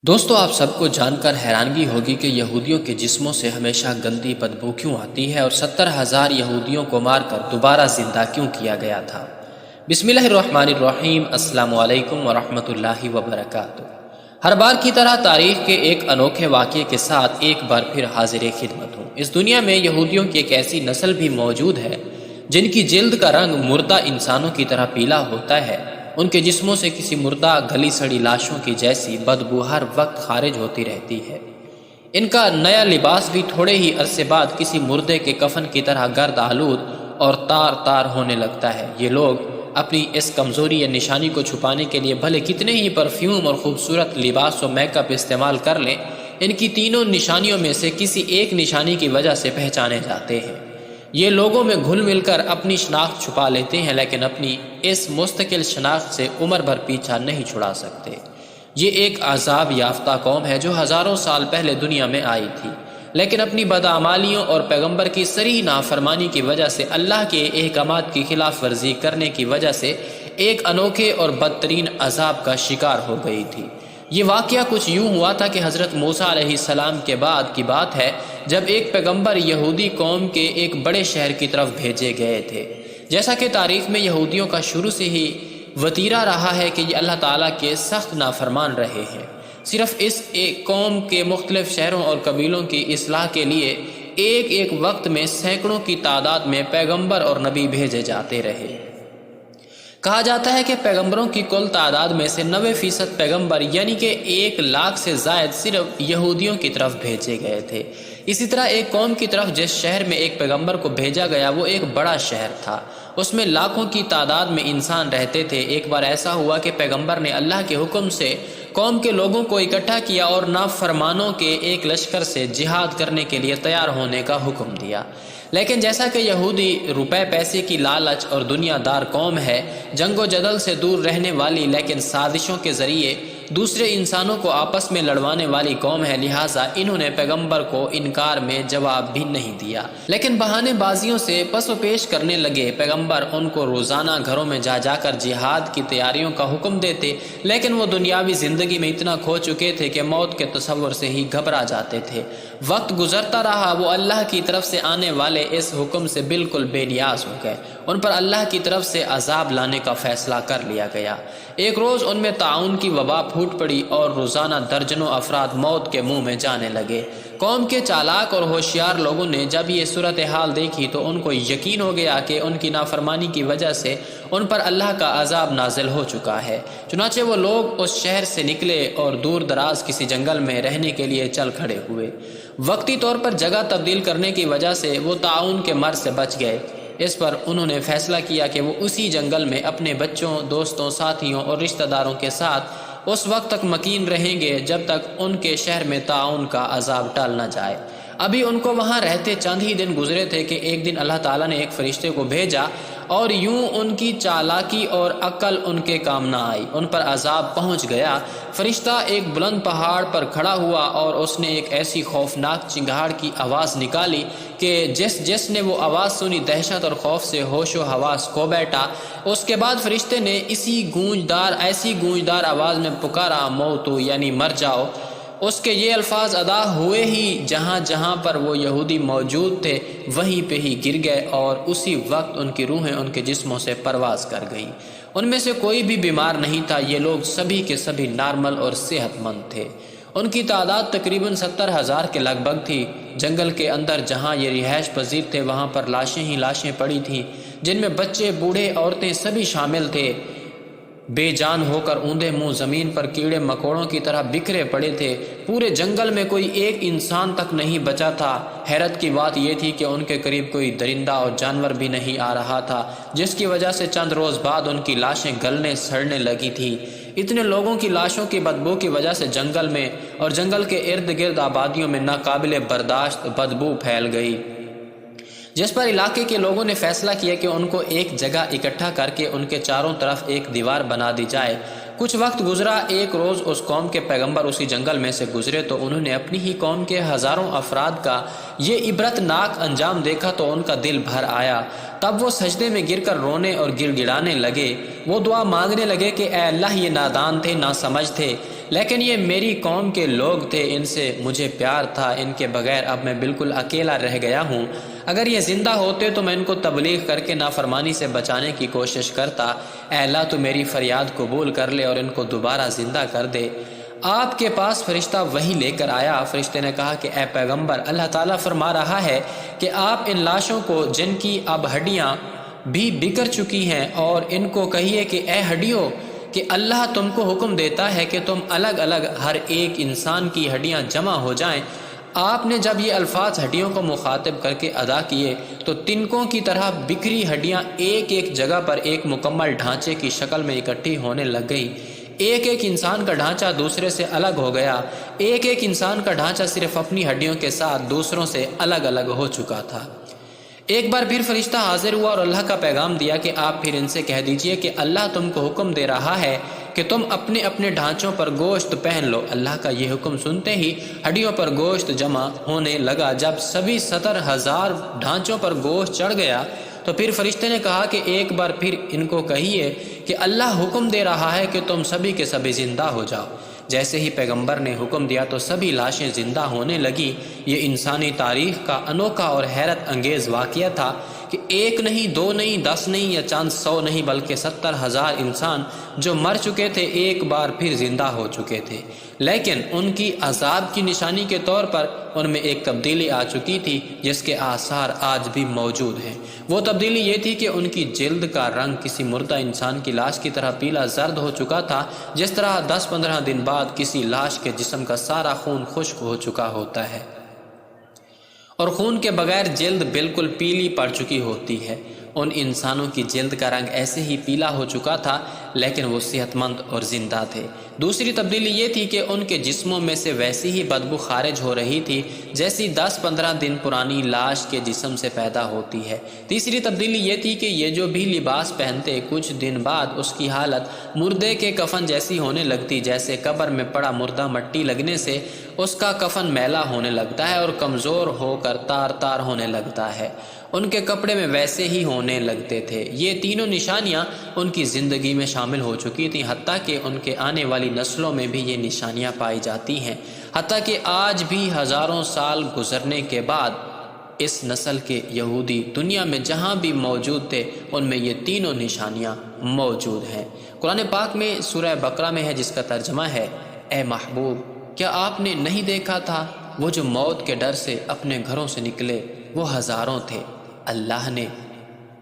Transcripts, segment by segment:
دوستو آپ سب کو جان کر حیرانگی ہوگی کہ یہودیوں کے جسموں سے ہمیشہ گندی بدبو کیوں آتی ہے اور 70,000 یہودیوں کو مار کر دوبارہ زندہ کیوں کیا گیا تھا۔ بسم اللہ الرحمن الرحیم۔ السلام علیکم ورحمۃ اللہ وبرکاتہ۔ ہر بار کی طرح تاریخ کے ایک انوکھے واقعے کے ساتھ ایک بار پھر حاضر خدمت ہوں۔ اس دنیا میں یہودیوں کی ایک ایسی نسل بھی موجود ہے جن کی جلد کا رنگ مردہ انسانوں کی طرح پیلا ہوتا ہے۔ ان کے جسموں سے کسی مردہ گلی سڑی لاشوں کی جیسی بدبو ہر وقت خارج ہوتی رہتی ہے۔ ان کا نیا لباس بھی تھوڑے ہی عرصے بعد کسی مردے کے کفن کی طرح گرد آلود اور تار تار ہونے لگتا ہے۔ یہ لوگ اپنی اس کمزوری یا نشانی کو چھپانے کے لیے بھلے کتنے ہی پرفیوم اور خوبصورت لباس و میک اپ استعمال کر لیں، ان کی تینوں نشانیوں میں سے کسی ایک نشانی کی وجہ سے پہچانے جاتے ہیں۔ یہ لوگوں میں گھل مل کر اپنی شناخت چھپا لیتے ہیں، لیکن اپنی اس مستقل شناخت سے عمر بھر پیچھا نہیں چھڑا سکتے۔ یہ ایک عذاب یافتہ قوم ہے جو ہزاروں سال پہلے دنیا میں آئی تھی، لیکن اپنی بدعمالیوں اور پیغمبر کی صریح نافرمانی کی وجہ سے، اللہ کے احکامات کی خلاف ورزی کرنے کی وجہ سے ایک انوکھے اور بدترین عذاب کا شکار ہو گئی تھی۔ یہ واقعہ کچھ یوں ہوا تھا کہ حضرت موسیٰ علیہ السلام کے بعد کی بات ہے، جب ایک پیغمبر یہودی قوم کے ایک بڑے شہر کی طرف بھیجے گئے تھے۔ جیسا کہ تاریخ میں یہودیوں کا شروع سے ہی وتیرہ رہا ہے کہ یہ اللہ تعالیٰ کے سخت نافرمان رہے ہیں، صرف اس ایک قوم کے مختلف شہروں اور قبیلوں کی اصلاح کے لیے ایک ایک وقت میں سینکڑوں کی تعداد میں پیغمبر اور نبی بھیجے جاتے رہے۔ کہا جاتا ہے کہ پیغمبروں کی کل تعداد میں سے 90% پیغمبر یعنی کہ 1,00,000 سے زائد صرف یہودیوں کی طرف بھیجے گئے تھے۔ اسی طرح ایک قوم کی طرف جس شہر میں ایک پیغمبر کو بھیجا گیا وہ ایک بڑا شہر تھا، اس میں لاکھوں کی تعداد میں انسان رہتے تھے۔ ایک بار ایسا ہوا کہ پیغمبر نے اللہ کے حکم سے قوم کے لوگوں کو اکٹھا کیا اور نافرمانوں کے ایک لشکر سے جہاد کرنے کے لیے تیار ہونے کا حکم دیا، لیکن جیسا کہ یہودی روپے پیسے کی لالچ اور دنیا دار قوم ہے، جنگ و جدل سے دور رہنے والی لیکن سازشوں کے ذریعے دوسرے انسانوں کو آپس میں لڑوانے والی قوم ہے، لہٰذا انہوں نے پیغمبر کو انکار میں جواب بھی نہیں دیا، لیکن بہانے بازیوں سے پس و پیش کرنے لگے۔ پیغمبر ان کو روزانہ گھروں میں جا جا کر جہاد کی تیاریوں کا حکم دیتے، لیکن وہ دنیاوی زندگی میں اتنا کھو چکے تھے کہ موت کے تصور سے ہی گھبرا جاتے تھے۔ وقت گزرتا رہا، وہ اللہ کی طرف سے آنے والے اس حکم سے بالکل بے نیاز ہو گئے۔ ان پر اللہ کی طرف سے عذاب لانے کا فیصلہ کر لیا گیا۔ ایک روز ان میں طاعون کی وبا پھوٹ پڑی اور روزانہ درجنوں افراد موت کے منہ میں جانے لگے۔ قوم کے چالاک اور ہوشیار لوگوں نے جب یہ صورتحال دیکھی تو ان کو یقین ہو گیا کہ ان کی نافرمانی کی وجہ سے ان پر اللہ کا عذاب نازل ہو چکا ہے۔ چنانچہ وہ لوگ اس شہر سے نکلے اور دور دراز کسی جنگل میں رہنے کے لیے چل کھڑے ہوئے۔ وقتی طور پر جگہ تبدیل کرنے کی وجہ سے وہ طاعون کے مرض سے بچ گئے۔ اس پر انہوں نے فیصلہ کیا کہ وہ اسی جنگل میں اپنے بچوں، دوستوں، ساتھیوں اور رشتہ داروں کے ساتھ اس وقت تک مکین رہیں گے جب تک ان کے شہر میں طاعون کا عذاب ٹال نہ جائے۔ ابھی ان کو وہاں رہتے چند ہی دن گزرے تھے کہ ایک دن اللہ تعالیٰ نے ایک فرشتے کو بھیجا اور یوں ان کی چالاکی اور عقل ان کے کام نہ آئی، ان پر عذاب پہنچ گیا۔ فرشتہ ایک بلند پہاڑ پر کھڑا ہوا اور اس نے ایک ایسی خوفناک چنگھاڑ کی آواز نکالی کہ جس نے وہ آواز سنی دہشت اور خوف سے ہوش و حواس کھو بیٹھا۔ اس کے بعد فرشتے نے ایسی گونجدار آواز میں پکارا، موتو یعنی مر جاؤ۔ اس کے یہ الفاظ ادا ہوئے ہی جہاں جہاں پر وہ یہودی موجود تھے وہیں پہ ہی گر گئے اور اسی وقت ان کی روحیں ان کے جسموں سے پرواز کر گئیں۔ ان میں سے کوئی بھی بیمار نہیں تھا، یہ لوگ سبھی کے سبھی نارمل اور صحت مند تھے۔ ان کی تعداد تقریباً 70,000 کے لگ بھگ تھی۔ جنگل کے اندر جہاں یہ رہائش پذیر تھے وہاں پر لاشیں ہی لاشیں پڑی تھیں، جن میں بچے، بوڑھے، عورتیں سبھی شامل تھے۔ بے جان ہو کر اوندے منہ زمین پر کیڑے مکوڑوں کی طرح بکھرے پڑے تھے۔ پورے جنگل میں کوئی ایک انسان تک نہیں بچا تھا۔ حیرت کی بات یہ تھی کہ ان کے قریب کوئی درندہ اور جانور بھی نہیں آ رہا تھا، جس کی وجہ سے چند روز بعد ان کی لاشیں گلنے سڑنے لگی تھی۔ اتنے لوگوں کی لاشوں کی بدبو کی وجہ سے جنگل میں اور جنگل کے ارد گرد آبادیوں میں ناقابل برداشت بدبو پھیل گئی، جس پر علاقے کے لوگوں نے فیصلہ کیا کہ ان کو ایک جگہ اکٹھا کر کے ان کے چاروں طرف ایک دیوار بنا دی جائے۔ کچھ وقت گزرا، ایک روز اس قوم کے پیغمبر اسی جنگل میں سے گزرے تو انہوں نے اپنی ہی قوم کے ہزاروں افراد کا یہ عبرت ناک انجام دیکھا تو ان کا دل بھر آیا۔ تب وہ سجدے میں گر کر رونے اور گڑ گڑانے لگے۔ وہ دعا مانگنے لگے کہ اے اللہ، یہ نادان تھے، ناسمجھ تھے، لیکن یہ میری قوم کے لوگ تھے، ان سے مجھے پیار تھا، ان کے بغیر اب میں بالکل اکیلا رہ گیا ہوں۔ اگر یہ زندہ ہوتے تو میں ان کو تبلیغ کر کے نافرمانی سے بچانے کی کوشش کرتا۔ اے اللہ، تو میری فریاد قبول کر لے اور ان کو دوبارہ زندہ کر دے۔ آپ کے پاس فرشتہ وحی لے کر آیا۔ فرشتے نے کہا کہ اے پیغمبر، اللہ تعالیٰ فرما رہا ہے کہ آپ ان لاشوں کو جن کی اب ہڈیاں بھی بکھر چکی ہیں، اور ان کو کہیے کہ اے ہڈیوں، کہ اللہ تم کو حکم دیتا ہے کہ تم الگ الگ ہر ایک انسان کی ہڈیاں جمع ہو جائیں۔ آپ نے جب یہ الفاظ ہڈیوں کو مخاطب کر کے ادا کیے تو تنکوں کی طرح بکھری ہڈیاں ایک ایک جگہ پر ایک مکمل ڈھانچے کی شکل میں اکٹھی ہونے لگ گئی۔ ایک ایک انسان کا ڈھانچہ دوسرے سے الگ ہو گیا۔ ایک ایک انسان کا ڈھانچہ صرف اپنی ہڈیوں کے ساتھ دوسروں سے الگ الگ ہو چکا تھا۔ ایک بار پھر فرشتہ حاضر ہوا اور اللہ کا پیغام دیا کہ آپ پھر ان سے کہہ دیجئے کہ اللہ تم کو حکم دے رہا ہے کہ تم اپنے اپنے ڈھانچوں پر گوشت پہن لو۔ اللہ کا یہ حکم سنتے ہی ہڈیوں پر گوشت جمع ہونے لگا۔ جب سبھی 70,000 ڈھانچوں پر گوشت چڑھ گیا تو پھر فرشتے نے کہا کہ ایک بار پھر ان کو کہیے کہ اللہ حکم دے رہا ہے کہ تم سبھی کے سبھی زندہ ہو جاؤ۔ جیسے ہی پیغمبر نے حکم دیا تو سبھی لاشیں زندہ ہونے لگی۔ یہ انسانی تاریخ کا انوکھا اور حیرت انگیز واقعہ تھا کہ ایک نہیں، دو نہیں، 10 نہیں یا چند 100 نہیں، بلکہ 70,000 انسان جو مر چکے تھے ایک بار پھر زندہ ہو چکے تھے۔ لیکن ان کی عذاب کی نشانی کے طور پر ان میں ایک تبدیلی آ چکی تھی جس کے آثار آج بھی موجود ہیں۔ وہ تبدیلی یہ تھی کہ ان کی جلد کا رنگ کسی مردہ انسان کی لاش کی طرح پیلا زرد ہو چکا تھا، جس طرح 10-15 دن بعد کسی لاش کے جسم کا سارا خون خشک ہو چکا ہوتا ہے اور خون کے بغیر جلد بالکل پیلی پڑ چکی ہوتی ہے۔ ان انسانوں کی جلد کا رنگ ایسے ہی پیلا ہو چکا تھا، لیکن وہ صحت مند اور زندہ تھے۔ دوسری تبدیلی یہ تھی کہ ان کے جسموں میں سے ویسی ہی بدبو خارج ہو رہی تھی جیسی 10-15 دن پرانی لاش کے جسم سے پیدا ہوتی ہے۔ تیسری تبدیلی یہ تھی کہ یہ جو بھی لباس پہنتے کچھ دن بعد اس کی حالت مردے کے کفن جیسی ہونے لگتی، جیسے قبر میں پڑا مردہ مٹی لگنے سے اس کا کفن میلا ہونے لگتا ہے اور کمزور ہو کر تار تار ہونے لگتا ہے۔ ان کے کپڑے میں ویسے ہی ہونے لگتے تھے۔ یہ تینوں نشانیاں ان کی زندگی میں شامل ہو چکی تھیں، حتیٰ کہ ان کے آنے والی نسلوں میں بھی یہ نشانیاں پائی جاتی ہیں۔ حتیٰ کہ آج بھی ہزاروں سال گزرنے کے بعد اس نسل کے یہودی دنیا میں جہاں بھی موجود تھے ان میں یہ تینوں نشانیاں موجود ہیں۔ قرآن پاک میں سورہ بقرہ میں ہے جس کا ترجمہ ہے، اے محبوب، کیا آپ نے نہیں دیکھا تھا وہ جو موت کے ڈر سے اپنے گھروں سے نکلے وہ ہزاروں تھے، اللہ نے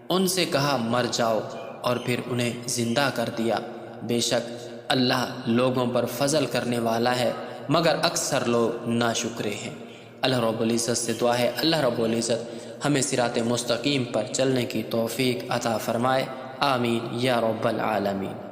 ان سے کہا مر جاؤ اور پھر انہیں زندہ کر دیا۔ بے شک اللہ لوگوں پر فضل کرنے والا ہے مگر اکثر لوگ ناشکرے ہیں۔ اللہ رب العزت سے دعا ہے اللہ رب العزت ہمیں صراط مستقیم پر چلنے کی توفیق عطا فرمائے، آمین یا رب العالمین۔